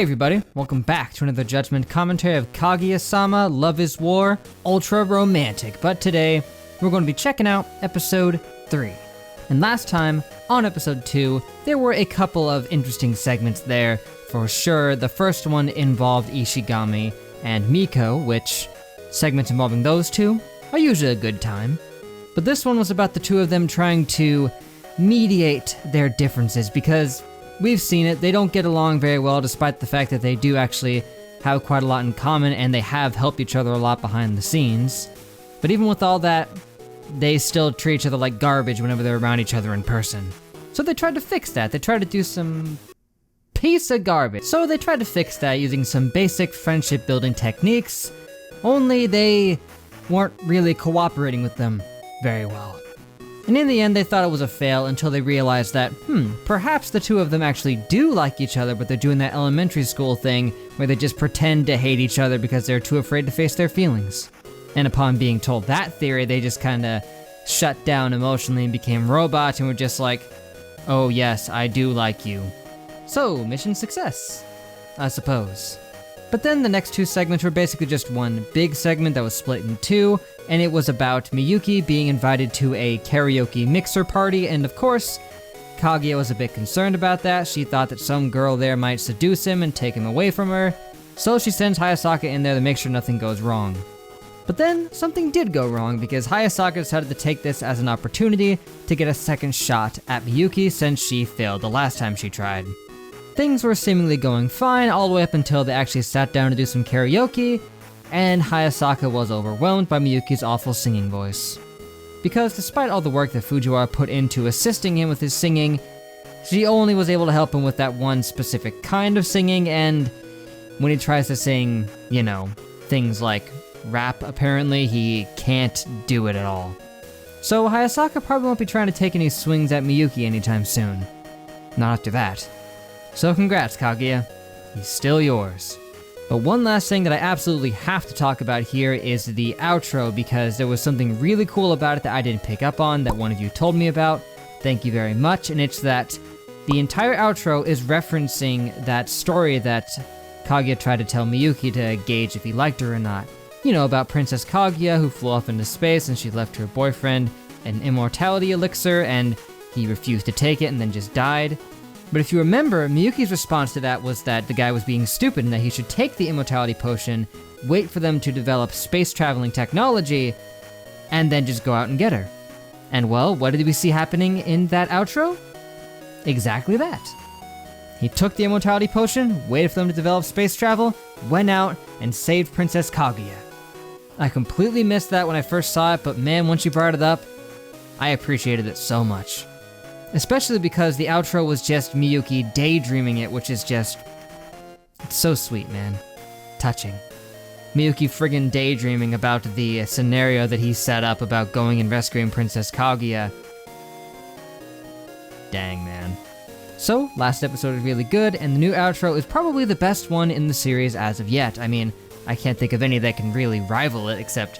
Hey everybody, welcome back to another Judgment commentary of Kaguya-sama, Love is War, Ultra Romantic. But today, we're going to be checking out episode 3. And last time, on episode 2, there were a couple of interesting segments there. For sure, the first one involved Ishigami and Miko, which segments involving those two are usually a good time. But this one was about the two of them trying to mediate their differences, because we've seen it, they don't get along very well despite the fact that they do actually have quite a lot in common and they have helped each other a lot behind the scenes. But even with all that, they still treat each other like garbage whenever they're around each other in person. So they tried to fix that. They tried to do some piece of garbage. So they tried to fix that using some basic friendship building techniques, only they weren't really cooperating with them very well. And in the end, they thought it was a fail until they realized that, perhaps the two of them actually do like each other, but they're doing that elementary school thing where they just pretend to hate each other because they're too afraid to face their feelings. And upon being told that theory, they just kinda shut down emotionally and became robots and were just like, oh yes, I do like you. So, mission success, I suppose. But then the next two segments were basically just one big segment that was split in two, and it was about Miyuki being invited to a karaoke mixer party, and of course, Kaguya was a bit concerned about that. She thought that some girl there might seduce him and take him away from her, so she sends Hayasaka in there to make sure nothing goes wrong. But then, something did go wrong, because Hayasaka decided to take this as an opportunity to get a second shot at Miyuki since she failed the last time she tried. Things were seemingly going fine all the way up until they actually sat down to do some karaoke, and Hayasaka was overwhelmed by Miyuki's awful singing voice. Because despite all the work that Fujiwara put into assisting him with his singing, she only was able to help him with that one specific kind of singing, and when he tries to sing, things like rap apparently, he can't do it at all. So Hayasaka probably won't be trying to take any swings at Miyuki anytime soon. Not after that. So congrats, Kaguya. He's still yours. But one last thing that I absolutely have to talk about here is the outro, because there was something really cool about it that I didn't pick up on that one of you told me about. Thank you very much. And it's that the entire outro is referencing that story that Kaguya tried to tell Miyuki to gauge if he liked her or not. About Princess Kaguya who flew off into space and she left her boyfriend an immortality elixir and he refused to take it and then just died. But if you remember, Miyuki's response to that was that the guy was being stupid and that he should take the immortality potion, wait for them to develop space-traveling technology, and then just go out and get her. And well, what did we see happening in that outro? Exactly that. He took the immortality potion, waited for them to develop space travel, went out, and saved Princess Kaguya. I completely missed that when I first saw it, but man, once you brought it up, I appreciated it so much. Especially because the outro was just Miyuki daydreaming it, which is just... it's so sweet, man. Touching. Miyuki friggin' daydreaming about the scenario that he set up about going and rescuing Princess Kaguya. Dang, man. So, last episode was really good, and the new outro is probably the best one in the series as of yet. I mean, I can't think of any that can really rival it, except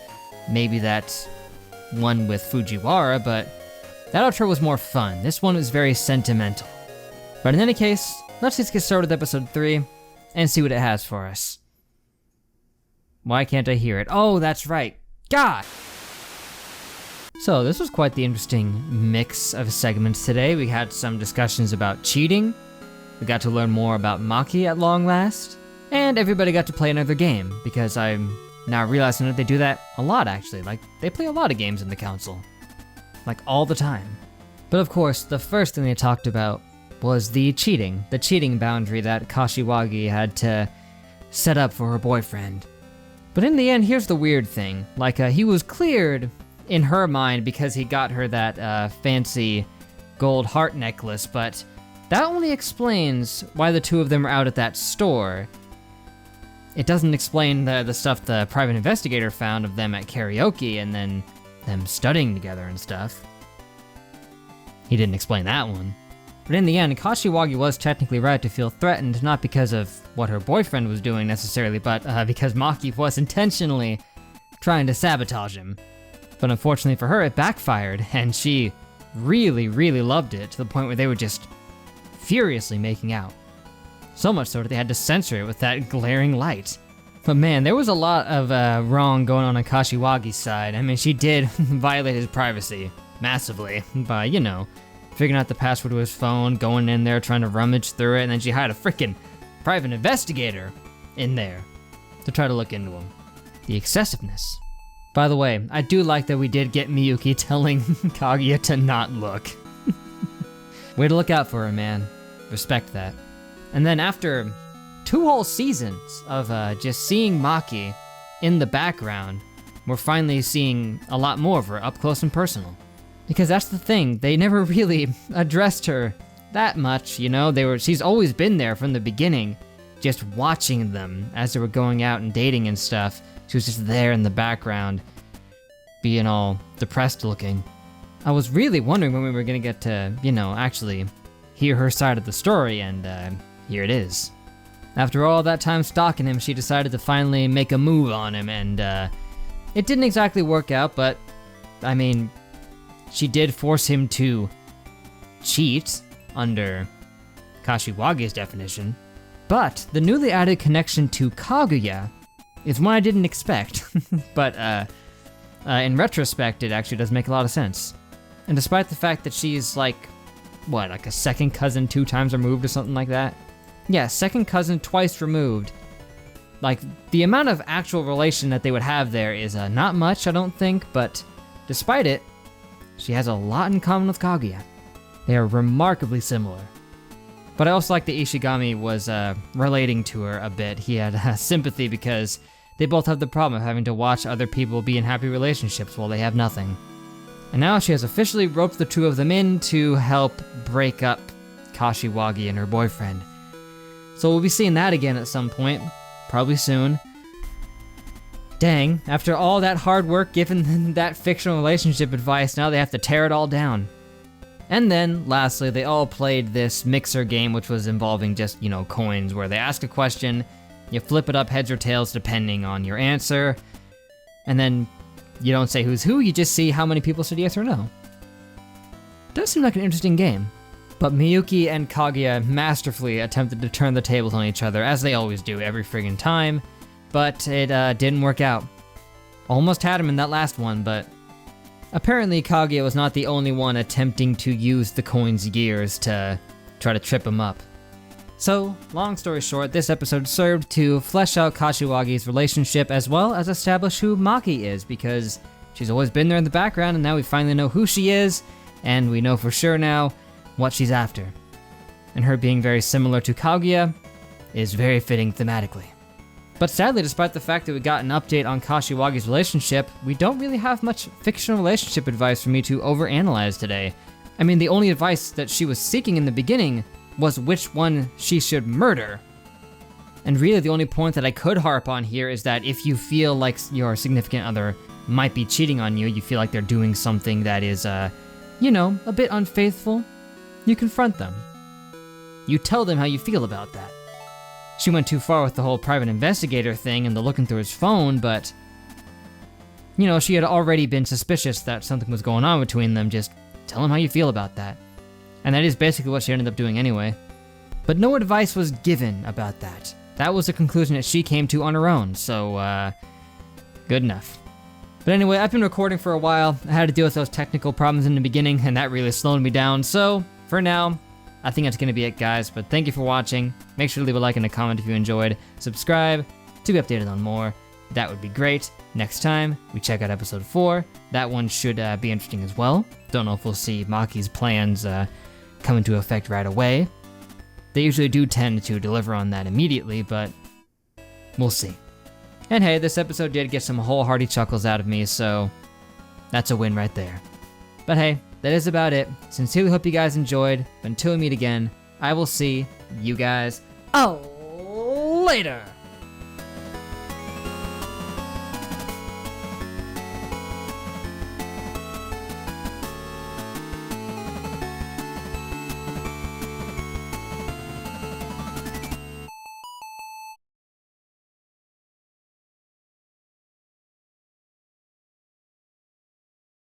maybe that one with Fujiwara, but that outro was more fun. This one was very sentimental. But in any case, let's just get started with episode 3 and see what it has for us. Why can't I hear it? Oh, that's right. God! So this was quite the interesting mix of segments today. We had some discussions about cheating, we got to learn more about Maki at long last, and everybody got to play another game, because I'm now realizing that they do that a lot actually. Like, they play a lot of games in the council. Like, all the time. But of course, the first thing they talked about was the cheating boundary that Kashiwagi had to set up for her boyfriend. But in the end, here's the weird thing. Like, he was cleared in her mind because he got her that fancy gold heart necklace, but that only explains why the two of them are out at that store. It doesn't explain the stuff the private investigator found of them at karaoke and then them studying together and stuff. He didn't explain that one. But in the end, Kashiwagi was technically right to feel threatened, not because of what her boyfriend was doing necessarily, but because Maki was intentionally trying to sabotage him. But unfortunately for her, it backfired, and she really, really loved it, to the point where they were just furiously making out. So much so that they had to censor it with that glaring light. But man, there was a lot of wrong going on Kashiwagi's side. I mean, she did violate his privacy massively by, figuring out the password to his phone, going in there, trying to rummage through it, and then she hired a freaking private investigator in there to try to look into him. The excessiveness. By the way, I do like that we did get Miyuki telling Kaguya to not look. Way to look out for her, man. Respect that. And then after 2 whole seasons of just seeing Maki in the background, we're finally seeing a lot more of her up close and personal. Because that's the thing, they never really addressed her that much, she's always been there from the beginning, just watching them as they were going out and dating and stuff. She was just there in the background, being all depressed looking. I was really wondering when we were gonna get to, actually hear her side of the story, and here it is. After all that time stalking him, she decided to finally make a move on him, and it didn't exactly work out, but, I mean, she did force him to cheat, under Kashiwagi's definition. But the newly added connection to Kaguya is one I didn't expect, but in retrospect, it actually does make a lot of sense. And despite the fact that she's like a second cousin 2 times removed or something like that? Yeah, second cousin twice removed. Like, the amount of actual relation that they would have there is not much, I don't think, but despite it, she has a lot in common with Kaguya. They are remarkably similar. But I also like that Ishigami was relating to her a bit. He had sympathy because they both have the problem of having to watch other people be in happy relationships while they have nothing. And now she has officially roped the 2 of them in to help break up Kashiwagi and her boyfriend. So we'll be seeing that again at some point, probably soon. Dang, after all that hard work given that fictional relationship advice, now they have to tear it all down. And then, lastly, they all played this mixer game, which was involving just, coins, where they ask a question, you flip it up heads or tails depending on your answer, and then you don't say who's who, you just see how many people said yes or no. Does seem like an interesting game. But Miyuki and Kaguya masterfully attempted to turn the tables on each other, as they always do every friggin' time, but it didn't work out. Almost had him in that last one, but apparently Kaguya was not the only one attempting to use the coin's gears to try to trip him up. So, long story short, this episode served to flesh out Kashiwagi's relationship as well as establish who Maki is, because she's always been there in the background and now we finally know who she is, and we know for sure now what she's after. And her being very similar to Kaguya is very fitting thematically. But sadly, despite the fact that we got an update on Kashiwagi's relationship, we don't really have much fictional relationship advice for me to overanalyze today. I mean, the only advice that she was seeking in the beginning was which one she should murder. And really the only point that I could harp on here is that if you feel like your significant other might be cheating on you, you feel like they're doing something that is, a bit unfaithful, you confront them. You tell them how you feel about that. She went too far with the whole private investigator thing and the looking through his phone, but, she had already been suspicious that something was going on between them. Just tell him how you feel about that. And that is basically what she ended up doing anyway. But no advice was given about that. That was a conclusion that she came to on her own, so, good enough. But anyway, I've been recording for a while. I had to deal with those technical problems in the beginning, and that really slowed me down, so, for now, I think that's gonna be it, guys, but thank you for watching. Make sure to leave a like and a comment if you enjoyed. Subscribe to be updated on more. That would be great. Next time, we check out episode 4. That one should be interesting as well. Don't know if we'll see Maki's plans come into effect right away. They usually do tend to deliver on that immediately, but we'll see. And hey, this episode did get some wholehearted chuckles out of me, so that's a win right there. But hey, that is about it. Sincerely hope you guys enjoyed. But until we meet again, I will see you guys later.